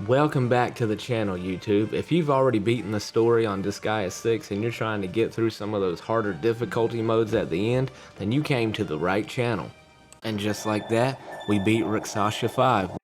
Welcome back to the channel, YouTube. If you've already beaten the story on Disgaea 6 and you're trying to get through some of those harder difficulty modes at the end, then you came to the right channel. And just like that, we beat Rakshasa V.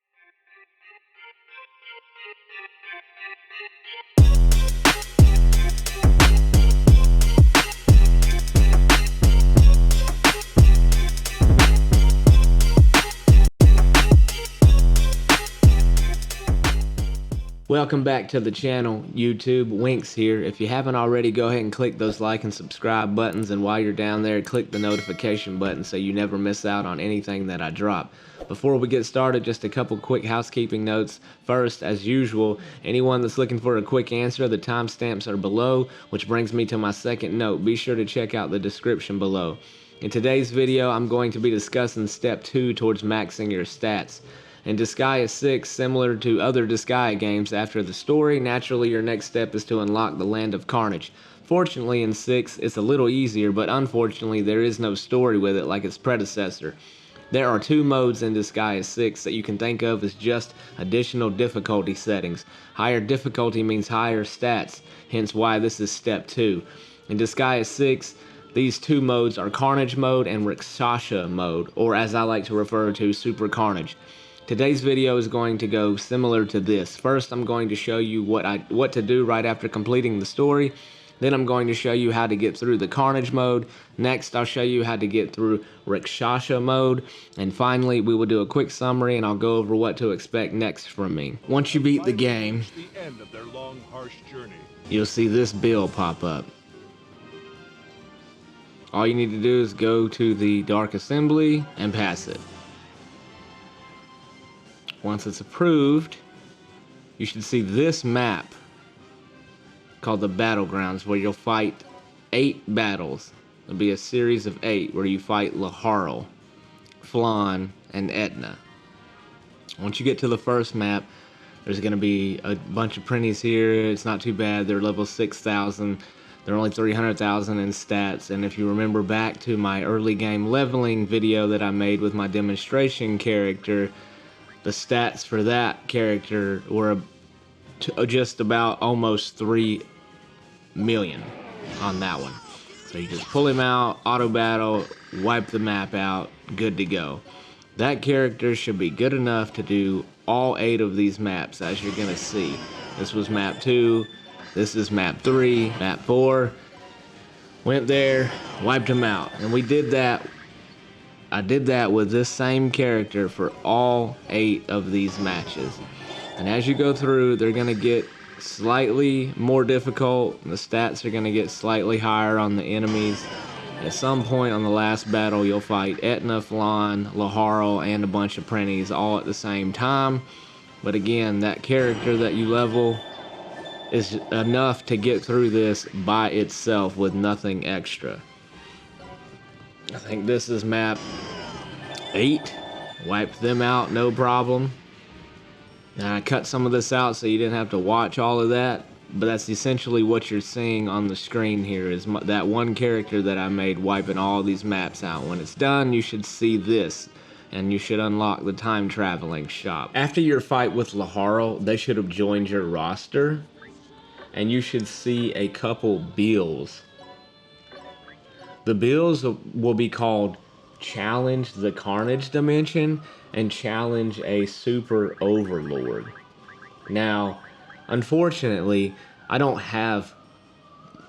Welcome back to the channel, YouTube. Winks here. If you haven't already, go ahead and click those like and subscribe buttons, and while you're down there, click the notification button so you never miss out on anything that I drop. Before we get started, just a couple quick housekeeping notes. First, as usual, anyone that's looking for a quick answer, the timestamps are below, which brings me to my second note. Be sure to check out the description below. In today's video, I'm going to be discussing step 2 towards maxing your stats. In Disgaea 6, similar to other Disgaea games, after the story, naturally your next step is to unlock the land of Carnage. Fortunately in 6, it's a little easier, but unfortunately there is no story with it like its predecessor. There are two modes in Disgaea 6 that you can think of as just additional difficulty settings. Higher difficulty means higher stats, hence why this is step 2. In Disgaea 6, these two modes are Carnage mode and Rakshasa mode, or as I like to refer to, Super Carnage. Today's video is going to go similar to this. First, I'm going to show you what to do right after completing the story. Then I'm going to show you how to get through the Carnage mode. Next, I'll show you how to get through Rakshasa mode. And finally, we will do a quick summary and I'll go over what to expect next from me. Once you beat the game, you'll see this bill pop up. All you need to do is go to the Dark Assembly and pass it. Once it's approved, you should see this map called the Battlegrounds, where you'll fight 8 battles. There'll be a series of 8 where you fight Laharl, Flan, and Etna. Once you get to the first map, there's going to be a bunch of printies here. It's not too bad. They're level 6,000. They're only 300,000 in stats. And if you remember back to my early game leveling video that I made with my demonstration character, the stats for that character were just about almost 3 million on that one. So you just pull him out, auto battle, wipe the map out, good to go. That character should be good enough to do all 8 of these maps, as you're gonna see. This was map 2, this is map 3, map 4. Went there, wiped him out, and we did that. I did that with this same character for all 8 of these matches. And as you go through, they're going to get slightly more difficult. The stats are going to get slightly higher on the enemies. At some point on the last battle, you'll fight Etna, Flan, Laharl, and a bunch of printies all at the same time. But again, that character that you level is enough to get through this by itself with nothing extra. I think this is map 8. Wiped them out, no problem. Now I cut some of this out so you didn't have to watch all of that, but that's essentially what you're seeing on the screen here is that one character that I made wiping all these maps out. When it's done, you should see this, and you should unlock the time traveling shop. After your fight with Laharl, they should have joined your roster, and you should see a couple bills. The bills will be called Challenge the Carnage Dimension and Challenge a Super Overlord. Now, unfortunately, I don't have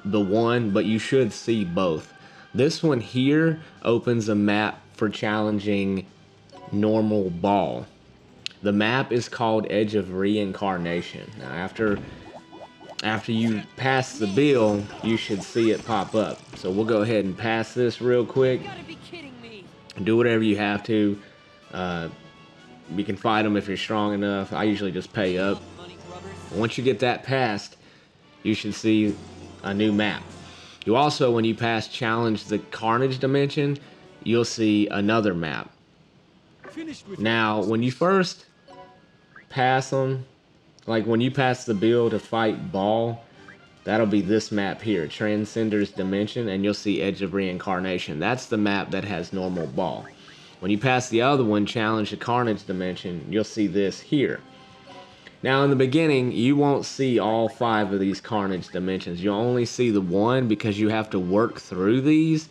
the one, but you should see both. This one here opens a map for challenging normal Baal. The map is called Edge of Reincarnation. Now, after you pass the bill, you should see it pop up. So we'll go ahead and pass this real quick. You gotta be kidding me. Do whatever you have to. You can fight them if you're strong enough. I usually just pay up. Once you get that passed, you should see a new map. You also, when you pass Challenge the Carnage Dimension, you'll see another map. Now, when you first pass them, like when you pass the bill to fight Baal, that'll be this map here, Transcender's Dimension, and you'll see Edge of Reincarnation. That's the map that has normal Baal. When you pass the other one, Challenge the Carnage Dimension, you'll see this here. Now, in the beginning, you won't see all 5 of these Carnage dimensions. You'll only see the one because you have to work through these.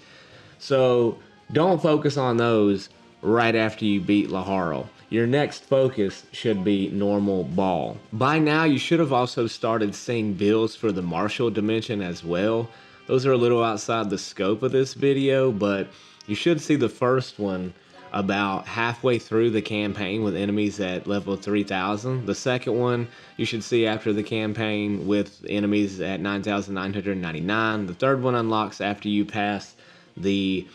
So don't focus on those right after you beat Laharl. Your next focus should be normal Baal. By now, you should have also started seeing builds for the martial dimension as well. Those are a little outside the scope of this video, but you should see the first one about halfway through the campaign with enemies at level 3000. The second one you should see after the campaign with enemies at 9999. The third one unlocks after you pass the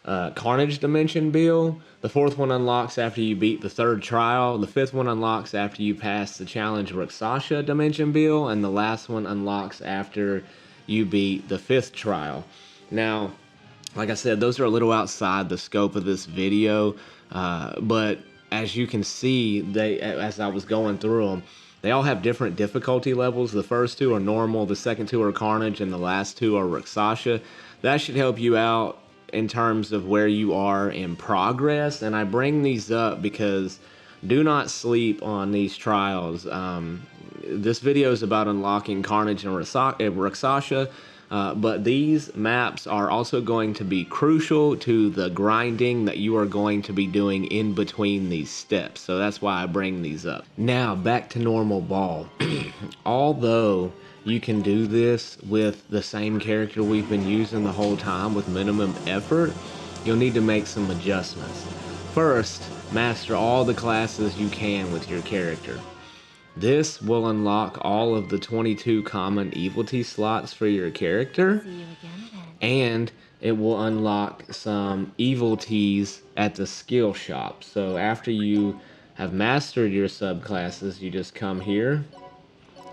Carnage dimension bill. The fourth one unlocks after you beat the third trial. The fifth one unlocks after you pass the challenge Rakshasa dimension bill. And the last one unlocks after you beat the 5th trial. Now, like I said, those are a little outside the scope of this video, but as you can see, as I was going through them, they all have different difficulty levels. The first 2 are normal, the second 2 are Carnage, and the last 2 are Rakshasa. That should help you out in terms of where you are in progress, and I bring these up because do not sleep on these trials. This video is about unlocking Carnage and Rakshasa, but these maps are also going to be crucial to the grinding that you are going to be doing in between these steps. So that's why I bring these up. Now, back to normal Baal. Although you can do this with the same character we've been using the whole time with minimum effort, you'll need to make some adjustments. First, master all the classes you can with your character. This will unlock all of the 22 common evility slots for your character. See you again, then. And it will unlock some evilties at the skill shop. So after you have mastered your subclasses, you just come here,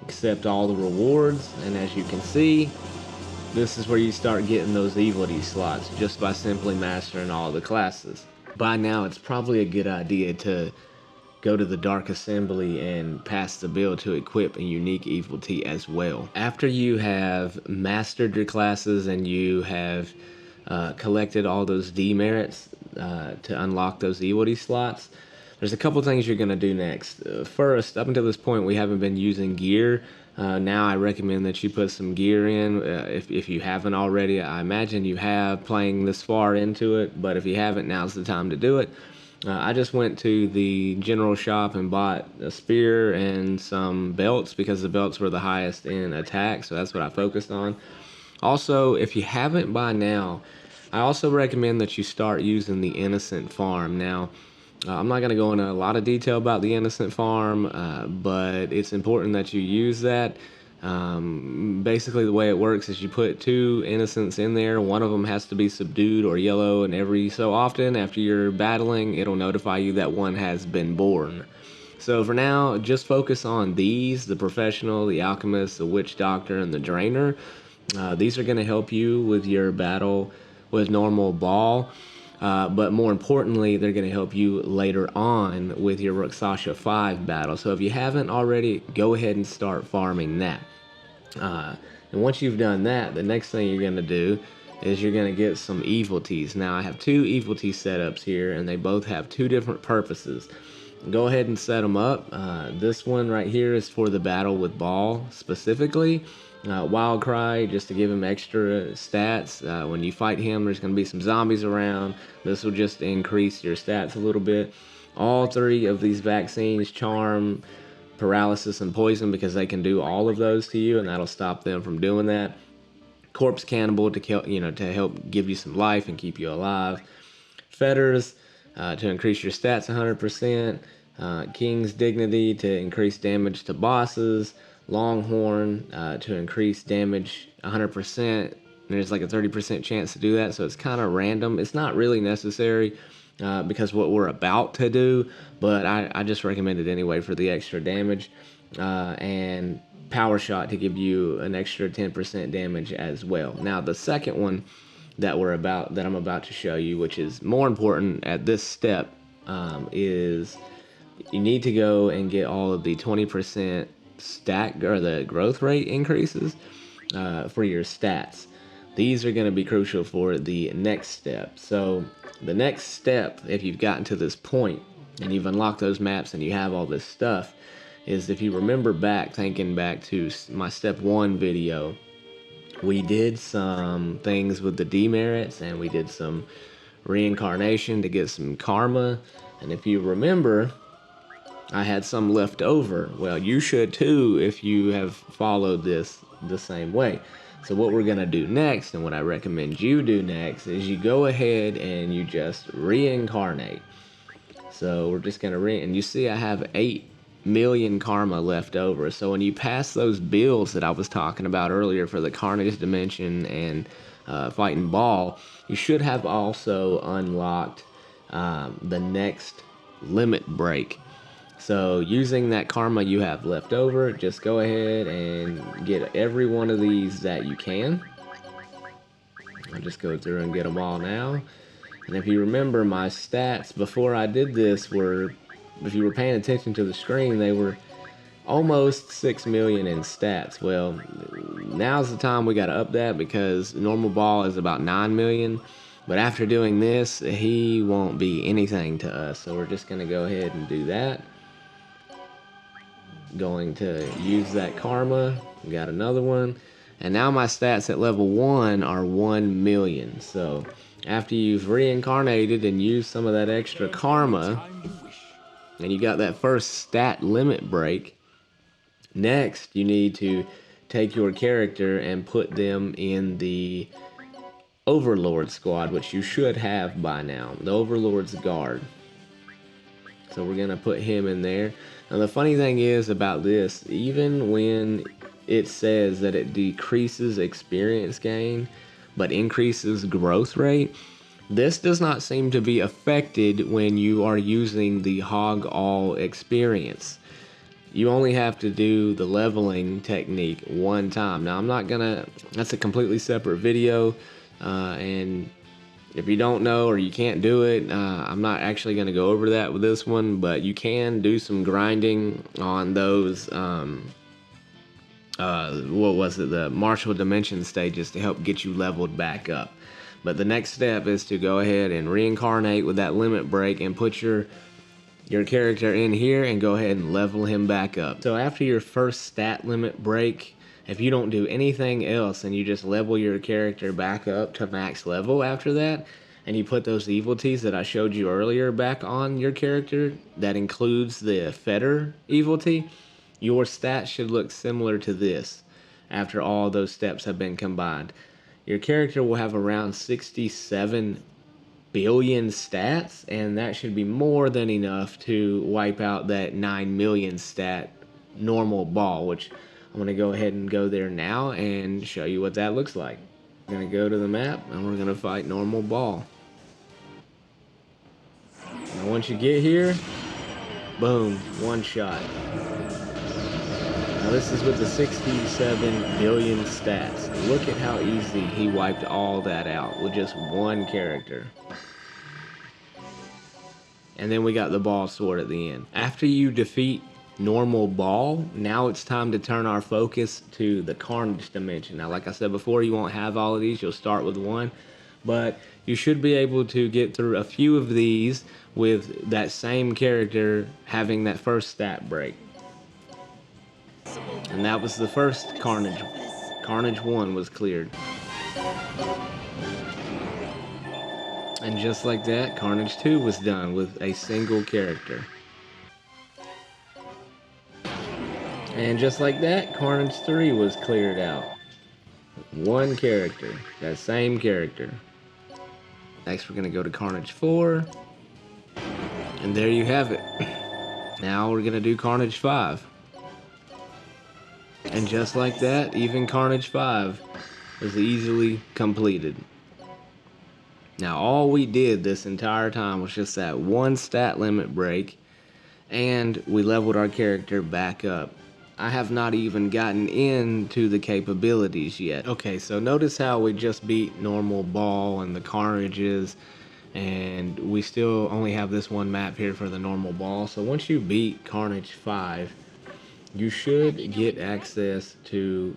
accept all the rewards, and as you can see, this is where you start getting those evility slots just by simply mastering all the classes. By now, it's probably a good idea to go to the Dark Assembly and pass the bill to equip a unique evility as well. After you have mastered your classes and you have collected all those demerits to unlock those evility slots, there's a couple things you're going to do next. First, up until this point, we haven't been using gear. Now I recommend that you put some gear in if you haven't already. I imagine you have playing this far into it, but if you haven't, now's the time to do it. I just went to the general shop and bought a spear and some belts because the belts were the highest in attack, so that's what I focused on. Also, if you haven't by now, I also recommend that you start using the Innocent Farm. Now, I'm not going to go into a lot of detail about the Innocent Farm, but it's important that you use that. Basically the way it works is you put 2 innocents in there. One of them has to be subdued or yellow, and every so often after you're battling, it'll notify you that one has been born. So for now, just focus on these: the Professional, the Alchemist, the Witch Doctor, and the Drainer. These are going to help you with your battle with normal Baal. But more importantly, they're going to help you later on with your Rakshasa V battle. So if you haven't already, go ahead and start farming that. And once you've done that, the next thing you're going to do is you're going to get some evilties. Now, I have 2 evilty setups here, and they both have 2 different purposes. Go ahead and set them up. This one right here is for the battle with Baal specifically. Wild Cry, just to give him extra stats. When you fight him, there's going to be some zombies around. This will just increase your stats a little bit. All 3 of these vaccines, Charm, Paralysis, and Poison, because they can do all of those to you, and that'll stop them from doing that. Corpse Cannibal to kill, to help give you some life and keep you alive. Fetters to increase your stats 100%. King's Dignity to increase damage to bosses. Longhorn to increase damage 100%. There's like a 30% chance to do that, so it's kind of random. It's not really necessary because what we're about to do, but I just recommend it anyway for the extra damage. And Power Shot to give you an extra 10% damage as well. Now the second one that I'm about to show you, which is more important at this step, is you need to go and get all of the 20% stack or the growth rate increases for your stats. These are going to be crucial for the next step. So the next step, if you've gotten to this point and you've unlocked those maps and you have all this stuff, is if you remember back, thinking back to my step 1 video, we did some things with the demerits and we did some reincarnation to get some karma. And if you remember, I had some left over. Well, you should too if you have followed this the same way. So what we're going to do next, and what I recommend you do next, is you go ahead and you just reincarnate. So we're just going to and you see I have 8 million karma left over. So when you pass those builds that I was talking about earlier for the Carnage dimension and fighting Baal, you should have also unlocked the next limit break. So using that karma you have left over, just go ahead and get every one of these that you can. I'll just go through and get them all now. And if you remember, my stats before I did this were, if you were paying attention to the screen, they were almost 6 million in stats. Well, now's the time we got to up that, because normal Baal is about 9 million. But after doing this, he won't be anything to us. So we're just going to go ahead and do that. Going to use that karma. We got another one. And now my stats at level 1 are 1 million. So after you've reincarnated and used some of that extra karma, and you got that first stat limit break, next you need to take your character and put them in the Overlords Squad, which you should have by now, the Overlords Guard. So we're going to put him in there. Now the funny thing is about this, even when it says that it decreases experience gain but increases growth rate, this does not seem to be affected when you are using the Hog All experience. You only have to do the leveling technique one time. Now I'm not gonna, that's a completely separate video, and if you don't know or you can't do it, I'm not actually going to go over that with this one, but you can do some grinding on those, the martial dimension stages to help get you leveled back up. But the next step is to go ahead and reincarnate with that limit break and put your character in here and go ahead and level him back up. So after your first stat limit break, if you don't do anything else and you just level your character back up to max level after that, and you put those evilities that I showed you earlier back on your character, that includes the fetter evility, your stats should look similar to this after all those steps have been combined. Your character will have around 67 billion stats, and that should be more than enough to wipe out that 9 million stat normal Baal, which I'm going to go ahead and go there now and show you what that looks like. We're going to go to the map and we're going to fight normal Baal. Now once you get here, boom, one shot. Now this is with the 67 billion stats. Look at how easy he wiped all that out with just one character. And then we got the Baal sword at the end. After you defeat normal Baal, now it's time to turn our focus to the Carnage dimension. Now like I said before, you won't have all of these, you'll start with one, but you should be able to get through a few of these with that same character having that first stat break. And that was the first Carnage. Carnage 1 was cleared. And just like that, Carnage 2 was done with a single character. And just like that, Carnage 3 was cleared out. One character, that same character. Next we're going to go to Carnage 4. And there you have it. Now we're going to do Carnage 5. And just like that, even Carnage 5 was easily completed. Now all we did this entire time was just that one stat limit break, and we leveled our character back up. I have not even gotten into the capabilities yet. Okay, so notice how we just beat normal Baal and the Carnages, and we still only have this one map here for the normal Baal. So once you beat Carnage 5, you should get access to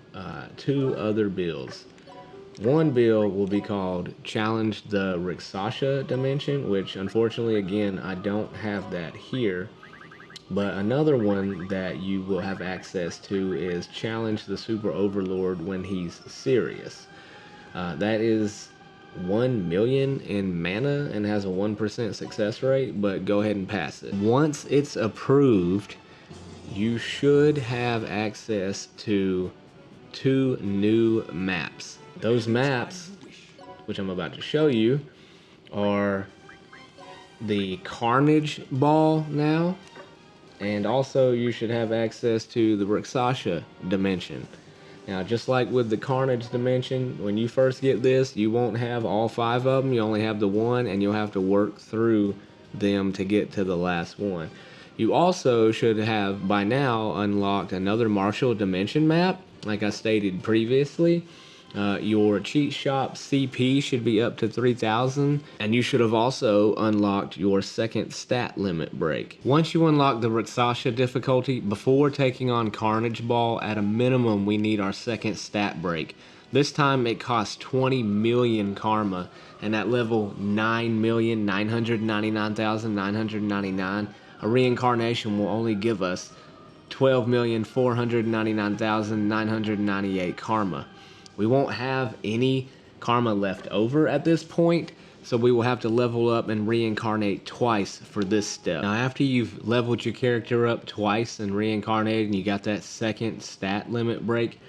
2 other builds. One build will be called Challenge the Rakshasa Dimension, which unfortunately, again, I don't have that here. But another one that you will have access to is challenge the Super Overlord when he's serious. That is 1 million in mana and has a 1% success rate, but go ahead and pass it. Once it's approved, you should have access to 2 new maps. Those maps, which I'm about to show you, are the Carnage Baal now, and also you should have access to the Rakshasa dimension. Now, just like with the Carnage dimension, when you first get this, you won't have all 5 of them. You only have the one, and you'll have to work through them to get to the last one. You also should have, by now, unlocked another martial dimension map, like I stated previously. Your cheat shop CP should be up to 3,000, and you should have also unlocked your second stat limit break. Once you unlock the Rakshasa difficulty, before taking on Carnage Baal, at a minimum we need our second stat break. This time it costs 20 million karma, and at level 9,999,999, a reincarnation will only give us 12,499,998 karma. We won't have any karma left over at this point, so we will have to level up and reincarnate twice for this step. Now, after you've leveled your character up twice and reincarnated, and you got that second stat limit break,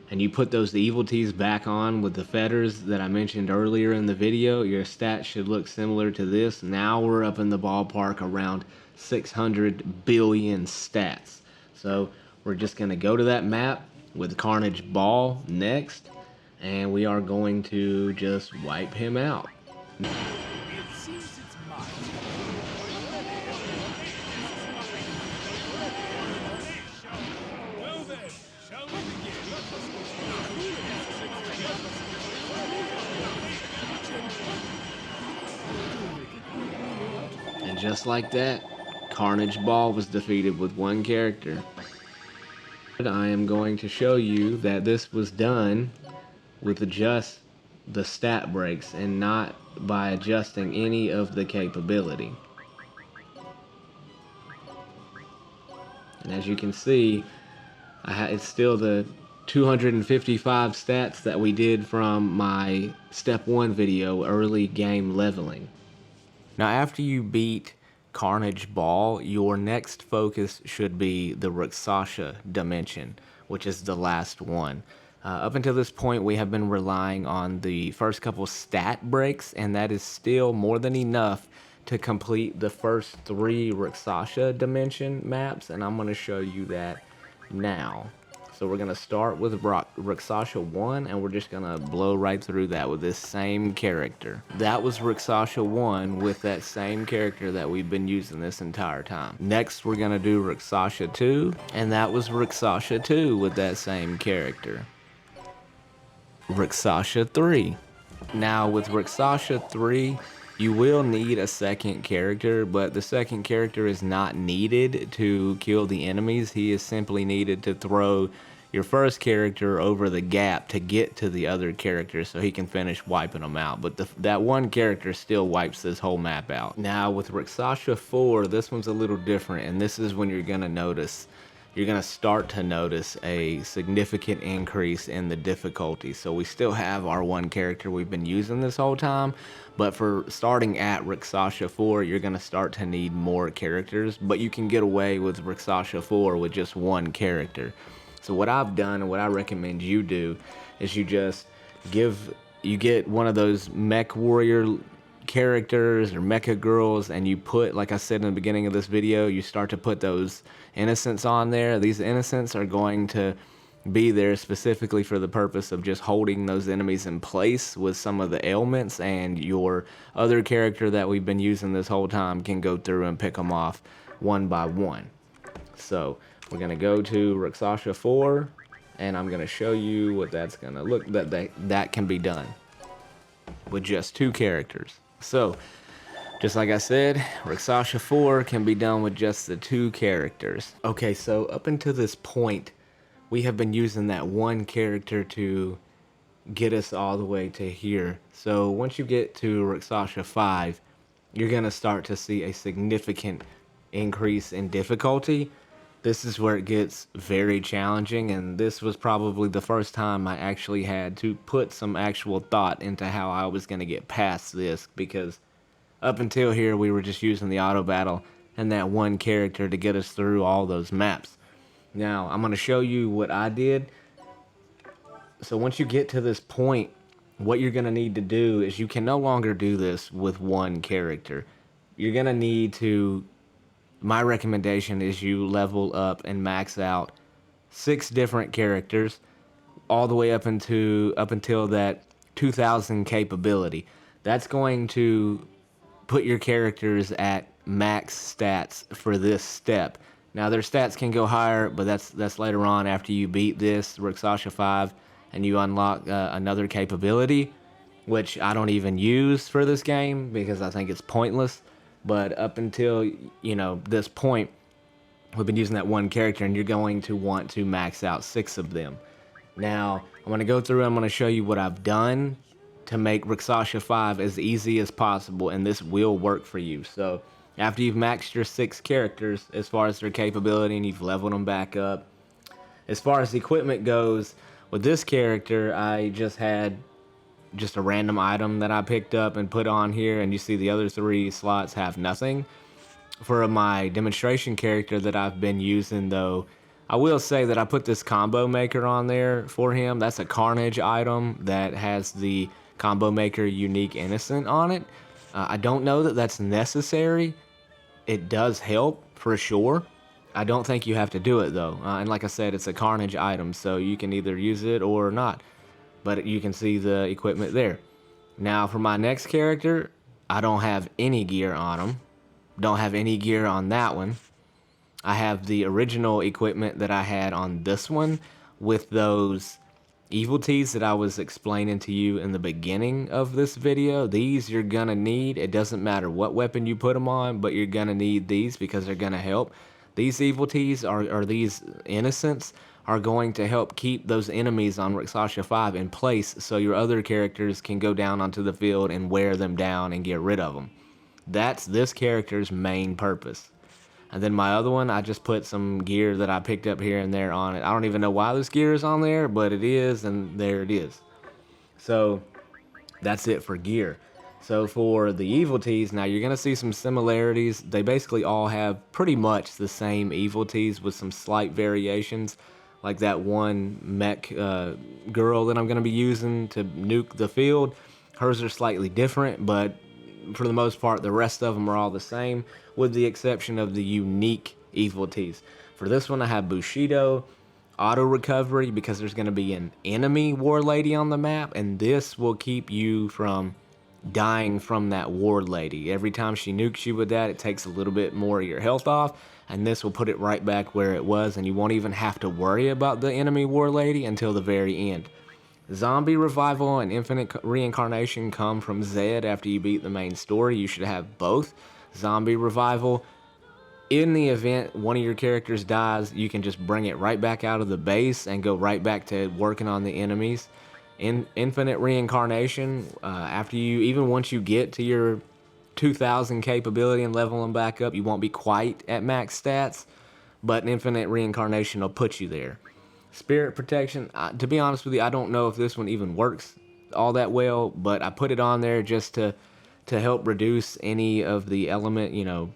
and you put those evilities back on with the fetters that I mentioned earlier in the video, your stats should look similar to this. Now we're up in the ballpark around 600 billion stats. So we're just going to go to that map with Carnage Baal next, and we are going to just wipe him out. And just like that, Carnage Baal was defeated with one character. I am going to show you that this was done with just the stat breaks and not by adjusting any of the capability. And as you can see, it's still the 255 stats that we did from my step 1 video, early game leveling. Now, after you beat Carnage Baal, your next focus should be the Rakshasa dimension, which is the last one. Up until this point, we have been relying on the first couple stat breaks, and that is still more than enough to complete the first 3 Rakshasa dimension maps, and I'm going to show you that now. So we're going to start with Rakshasa 1, and we're just going to blow right through that with this same character. That was Rakshasa 1 with that same character that we've been using this entire time. Next, we're going to do Rakshasa 2, and that was Rakshasa 2 with that same character. Rakshasa 3. Now, with Rakshasa 3, you will need a second character, but the second character is not needed to kill the enemies. He is simply needed to throw your first character over the gap to get to the other character so he can finish wiping them out. But that one character still wipes this whole map out. Now, with Rakshasa 4, this one's a little different, and this is when you're going to start to notice a significant increase in the difficulty. So we still have our one character we've been using this whole time, but for starting at Rakshasa 4, you're going to start to need more characters, but you can get away with Rakshasa 4 with just one character. So what I've done and what I recommend you do is you get one of those mech warrior characters or mecha girls, and you put, like I said in the beginning of this video, you start to put those innocents on there. These innocents are going to be there specifically for the purpose of just holding those enemies in place with some of the ailments, and your other character that we've been using this whole time can go through and pick them off one by one. So we're going to go to Rakshasa 4, and I'm going to show you what that's going to look, that can be done with just 2 characters. So, just like I said, Rakshasa 4 can be done with just the 2 characters. Okay, so up until this point, we have been using that one character to get us all the way to here. So once you get to Rakshasa 5, you're going to start to see a significant increase in difficulty, this is where it gets very challenging, and this was probably the first time I actually had to put some actual thought into how I was going to get past this, because up until here we were just using the auto battle and that one character to get us through all those maps. Now I'm going to show you what I did. So once you get to this point, what you're going to need to do is you can no longer do this with one character. You're going to need to, my recommendation is you level up and max out 6 different characters all the way up until that 2000 capability. That's going to put your characters at max stats for this step. Now their stats can go higher, but that's later on after you beat this Rakshasa 5 and you unlock another capability, which I don't even use for this game because I think it's pointless. But up until, you know, this point, we've been using that one character, and you're going to want to max out 6 of them. Now, I'm going to go through and I'm going to show you what I've done to make Rakshasa 5 as easy as possible, and this will work for you. So, after you've maxed your 6 characters as far as their capability and you've leveled them back up, as far as equipment goes, with this character, I just had just a random item that I picked up and put on here, and you see the other 3 slots have nothing. For my demonstration character that I've been using, though, I will say that I put this combo maker on there for him. That's a Carnage item that has the combo maker unique innocent on it. I don't know that that's necessary. It does help for sure. I don't think you have to do it though. And like I said, it's a Carnage item, so you can either use it or not. But you can see the equipment there. Now for my next character, I don't have any gear on him. Don't have any gear on that one. I have the original equipment that I had on this one with those evilities that I was explaining to you in the beginning of this video. These you're gonna need. It doesn't matter what weapon you put them on, but you're gonna need these because they're gonna help. These evilities or these innocents are going to help keep those enemies on Rakshasa 5 in place so your other characters can go down onto the field and wear them down and get rid of them. That's this character's main purpose. And then my other one, I just put some gear that I picked up here and there on it. I don't even know why this gear is on there, but it is, and there it is. So that's it for gear. So for the evilities, now you're going to see some similarities. They basically all have pretty much the same evilities with some slight variations. Like that one mech girl that I'm going to be using to nuke the field. Hers are slightly different, but for the most part, the rest of them are all the same, with the exception of the unique evilities. For this one, I have Bushido, auto recovery, because there's going to be an enemy war lady on the map, and this will keep you from dying from that war lady. Every time she nukes you with that, it takes a little bit more of your health off, and this will put it right back where it was, and you won't even have to worry about the enemy war lady until the very end. Zombie revival and infinite reincarnation come from Zed after you beat the main story. You should have both. Zombie revival, in the event one of your characters dies, you can just bring it right back out of the base and go right back to working on the enemies. Infinite reincarnation, after you, even once you get to your 2000 capability and level them back up, you won't be quite at max stats, but an infinite reincarnation will put you there. Spirit protection, to be honest with you, I don't know if this one even works all that well, but I put it on there just to help reduce any of the element, you know,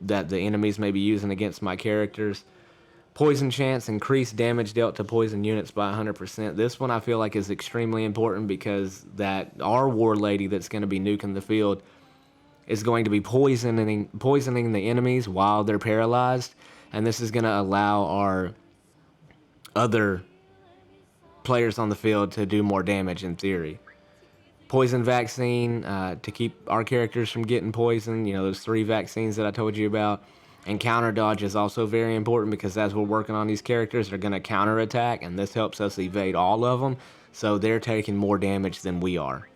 that the enemies may be using against my characters. Poison chance, increased damage dealt to poison units by 100%. This one I feel like is extremely important because that our war lady that's going to be nuking the field is going to be poisoning the enemies while they're paralyzed, and this is going to allow our other players on the field to do more damage in theory. Poison vaccine, to keep our characters from getting poisoned, you know, those 3 vaccines that I told you about. And counter dodge is also very important because as we're working on these characters, they're going to counter attack, and this helps us evade all of them, so they're taking more damage than we are.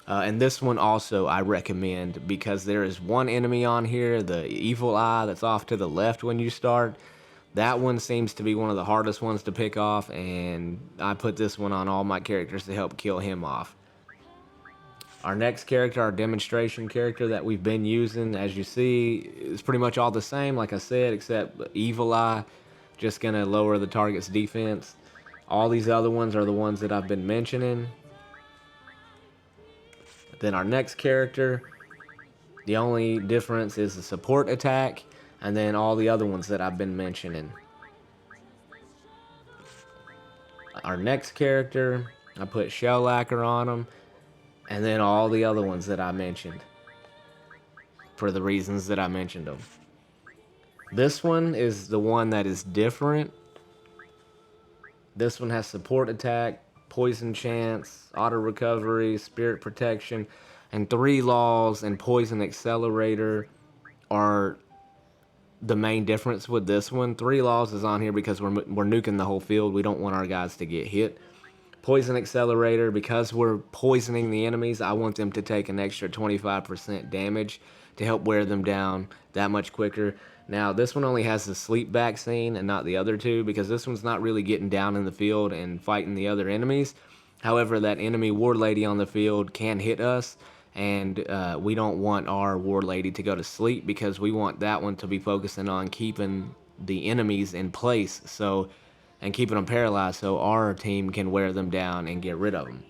And this one also I recommend because there is one enemy on here, the evil eye that's off to the left when you start. That one seems to be one of the hardest ones to pick off, and I put this one on all my characters to help kill him off. Our next character, our demonstration character that we've been using, as you see, is pretty much all the same, like I said, except Evil Eye, just gonna lower the target's defense. All these other ones are the ones that I've been mentioning. Then our next character, the only difference is the support attack, and then all the other ones that I've been mentioning. Our next character, I put Shell Lacquer on them, and then all the other ones that I mentioned, for the reasons that I mentioned them. This one is the one that is different. This one has support attack, poison chance, auto recovery, spirit protection, and 3 laws and poison accelerator are the main difference with this one. 3 laws is on here because we're nuking the whole field. We don't want our guys to get hit. Poison accelerator, because we're poisoning the enemies, I want them to take an extra 25% damage to help wear them down that much quicker. Now, this one only has the sleep vaccine and not the other two, because this one's not really getting down in the field and fighting the other enemies. However, that enemy war lady on the field can hit us, and we don't want our war lady to go to sleep, because we want that one to be focusing on keeping the enemies in place, and keeping them paralyzed, so our team can wear them down and get rid of them.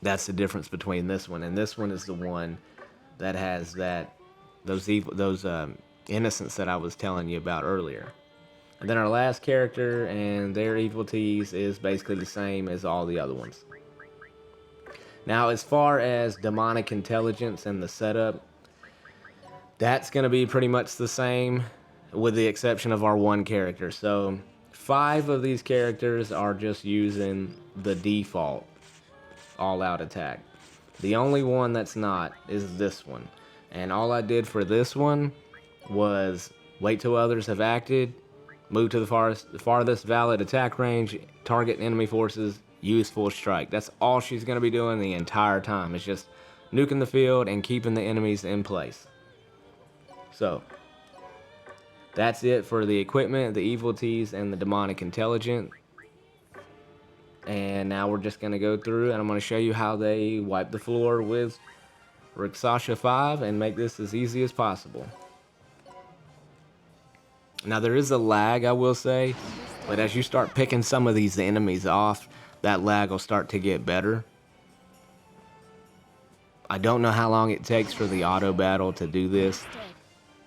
That's the difference between this one, and this one is the one that has those innocents that I was telling you about earlier. And then our last character and their Evilties is basically the same as all the other ones. Now, as far as demonic intelligence and the setup, that's going to be pretty much the same, with the exception of our one character. So 5 of these characters are just using the default all-out attack. The only one that's not is this one. And all I did for this one was wait till others have acted, move to the farthest valid attack range, target enemy forces, use full strike. That's all she's going to be doing the entire time. It's just nuking the field and keeping the enemies in place. So that's it for the equipment, the Evilties, and the demonic intelligence. And now we're just going to go through and I'm going to show you how they wipe the floor with Rakshasa V and make this as easy as possible. Now, there is a lag, I will say, but as you start picking some of these enemies off, that lag will start to get better. I don't know how long it takes for the auto battle to do this,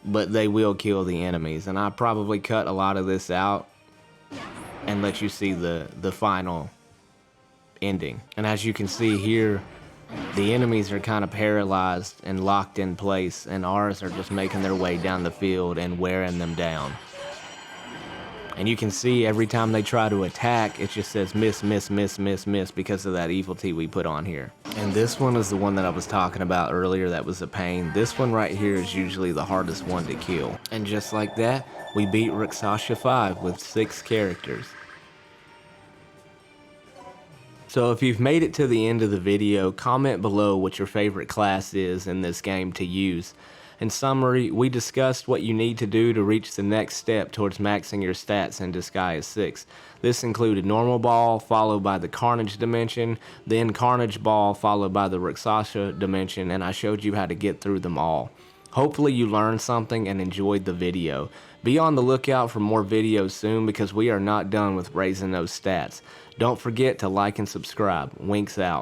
but they will kill the enemies, and I probably cut a lot of this out and let you see the final ending. And as you can see here, the enemies are kind of paralyzed and locked in place, and ours are just making their way down the field and wearing them down. And you can see every time they try to attack, it just says miss, miss, miss, miss, miss, because of that Evilty we put on here. And this one is the one that I was talking about earlier that was a pain. This one right here is usually the hardest one to kill. And just like that, we beat Rakshasa V with 6 characters. So if you've made it to the end of the video, comment below what your favorite class is in this game to use. In summary, we discussed what you need to do to reach the next step towards maxing your stats in Disgaea 6. This included Normal Baal, followed by the Carnage dimension, then Carnage Baal, followed by the Rakshasa dimension, and I showed you how to get through them all. Hopefully you learned something and enjoyed the video. Be on the lookout for more videos soon, because we are not done with raising those stats. Don't forget to like and subscribe. Winks out.